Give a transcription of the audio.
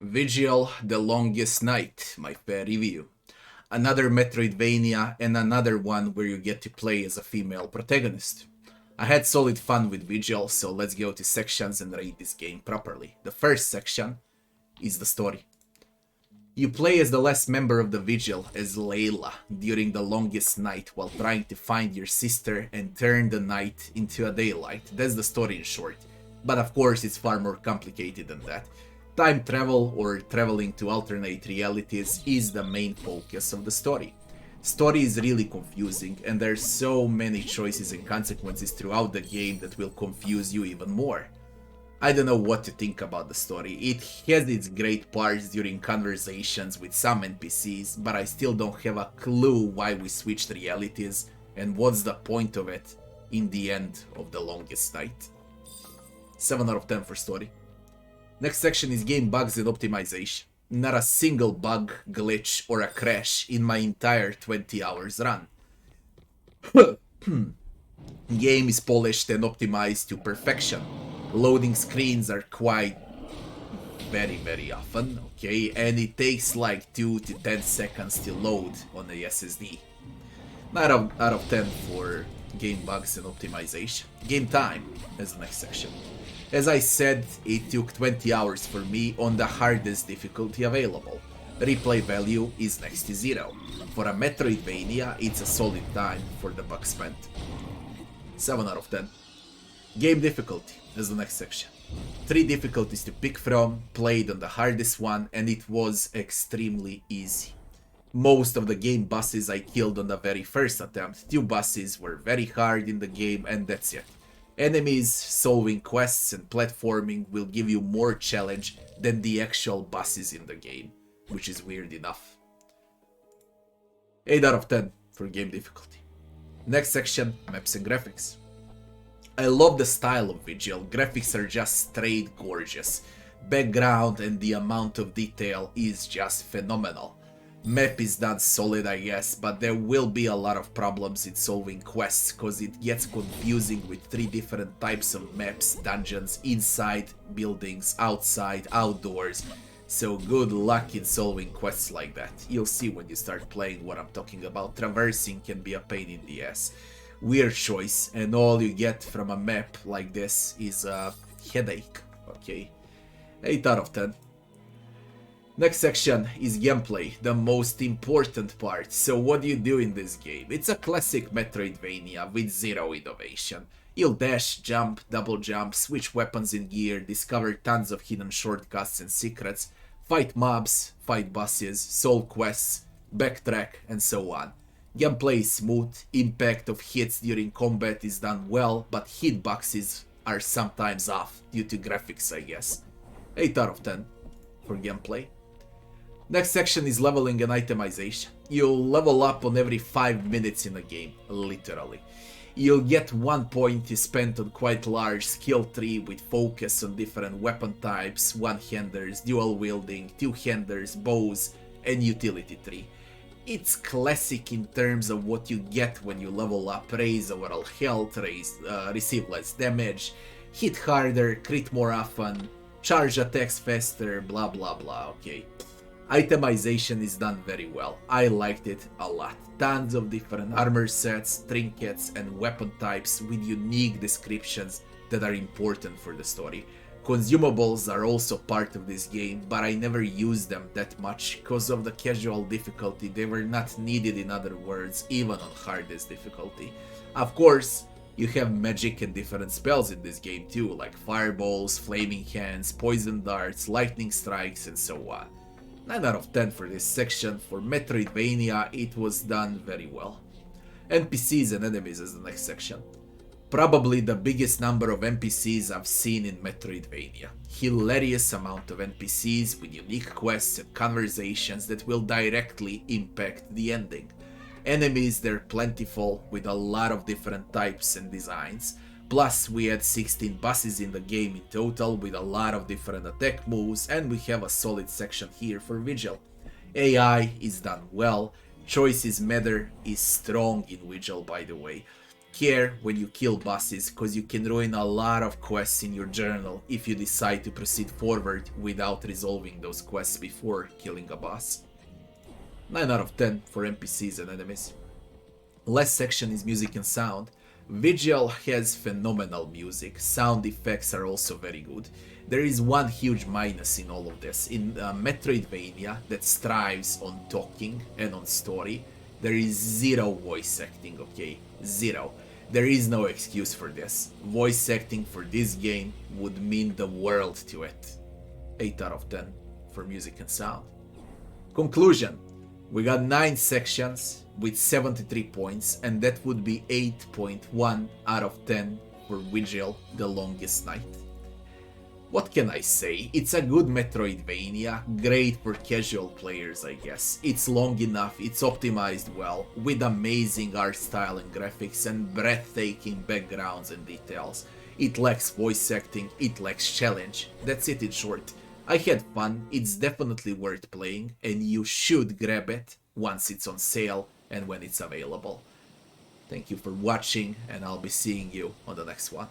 Vigil, The Longest Night, my fair review. Another Metroidvania and another one where you get to play as a female protagonist. I had solid fun with Vigil, so let's go to sections and rate this game properly. The first section is the story. You play as the last member of the Vigil as Leila during the longest night while trying to find your sister and turn the night into a daylight. That's the story in short. But of course it's far more complicated than that. Time travel or traveling to alternate realities is the main focus of the story. Story is really confusing and there's so many choices and consequences throughout the game that will confuse you even more. I don't know what to think about the story. It has its great parts during conversations with some NPCs, but I still don't have a clue why we switched realities and what's the point of it in the end of the longest night. 7 out of 10 for story. Next section is game bugs and optimization. Not a single bug, glitch or a crash in my entire 20 hours run. Game is polished and optimized to perfection. Loading screens are quite very often, okay, and it takes like 2 to 10 seconds to load on the SSD. 9 out of 10 for game bugs and optimization. Game time is the next section. As I said, it took 20 hours for me on the hardest difficulty available. Replay value is next to 0. For a Metroidvania, it's a solid time for the buck spent. 7 out of 10. Game difficulty is the next section. 3 difficulties to pick from, played on the hardest one, and it was extremely easy. Most of the game bosses I killed on the very first attempt. 2 bosses were very hard in the game, and that's it. Enemies, solving quests, and platforming will give you more challenge than the actual bosses in the game, which is weird enough. 8 out of 10 for game difficulty. Next section, maps and graphics. I love the style of Vigil, graphics are just straight gorgeous. Background and the amount of detail is just phenomenal. Map is done solid, I guess, but there will be a lot of problems in solving quests cause it gets confusing with 3 different types of maps, dungeons, inside, buildings, outside, outdoors. So good luck in solving quests like that. You'll see when you start playing what I'm talking about. Traversing can be a pain in the ass. Weird choice, and all you get from a map like this is a headache, okay? 8 out of 10. Next section is gameplay, the most important part. So what do you do in this game? It's a classic Metroidvania with 0 innovation. You'll dash, jump, double jump, switch weapons in gear, discover tons of hidden shortcuts and secrets, fight mobs, fight bosses, solve quests, backtrack, and so on. Gameplay is smooth, impact of hits during combat is done well, but hitboxes are sometimes off due to graphics, I guess. 8 out of 10 for gameplay. Next section is leveling and itemization. You'll level up on every 5 minutes in the game, literally. You'll get 1 point to spend on quite large skill tree with focus on different weapon types, one-handers, dual wielding, two-handers, bows, and utility tree. It's classic in terms of what you get when you level up, raise overall health, receive less damage, hit harder, crit more often, charge attacks faster, blah blah blah, okay. Itemization is done very well. I liked it a lot. Tons of different armor sets, trinkets, and weapon types with unique descriptions that are important for the story. Consumables are also part of this game, but I never used them that much because of the casual difficulty. They were not needed, in other words, even on hardest difficulty. Of course, you have magic and different spells in this game too, like fireballs, flaming hands, poison darts, lightning strikes, and so on. 9 out of 10 for this section. For Metroidvania, it was done very well. NPCs and enemies is the next section. Probably the biggest number of NPCs I've seen in Metroidvania. Hilarious amount of NPCs with unique quests and conversations that will directly impact the ending. Enemies, they're plentiful with a lot of different types and designs. Plus we had 16 bosses in the game in total with a lot of different attack moves, and we have a solid section here for Vigil. AI is done well, choices matter is strong in Vigil, by the way. care when you kill bosses, cause you can ruin a lot of quests in your journal if you decide to proceed forward without resolving those quests before killing a boss. 9 out of 10 for NPCs and enemies. Last section is music and sound. Vigil has phenomenal music, sound effects are also very good. There is one huge minus in all of this. In Metroidvania that strives on talking and on story, there is zero voice acting, okay? Zero. There is no excuse for this. Voice acting for this game would mean the world to it. 8 out of 10 for music and sound. Conclusion. We got 9 sections with 73 points, and that would be 8.1 out of 10 for Vigil, The Longest Night. What can I say? It's a good Metroidvania, great for casual players, I guess. It's long enough, it's optimized well, with amazing art style and graphics and breathtaking backgrounds and details. It lacks voice acting, it lacks challenge. That's it in short. I had fun, it's definitely worth playing, and you should grab it once it's on sale and when it's available. Thank you for watching, and I'll be seeing you on the next one.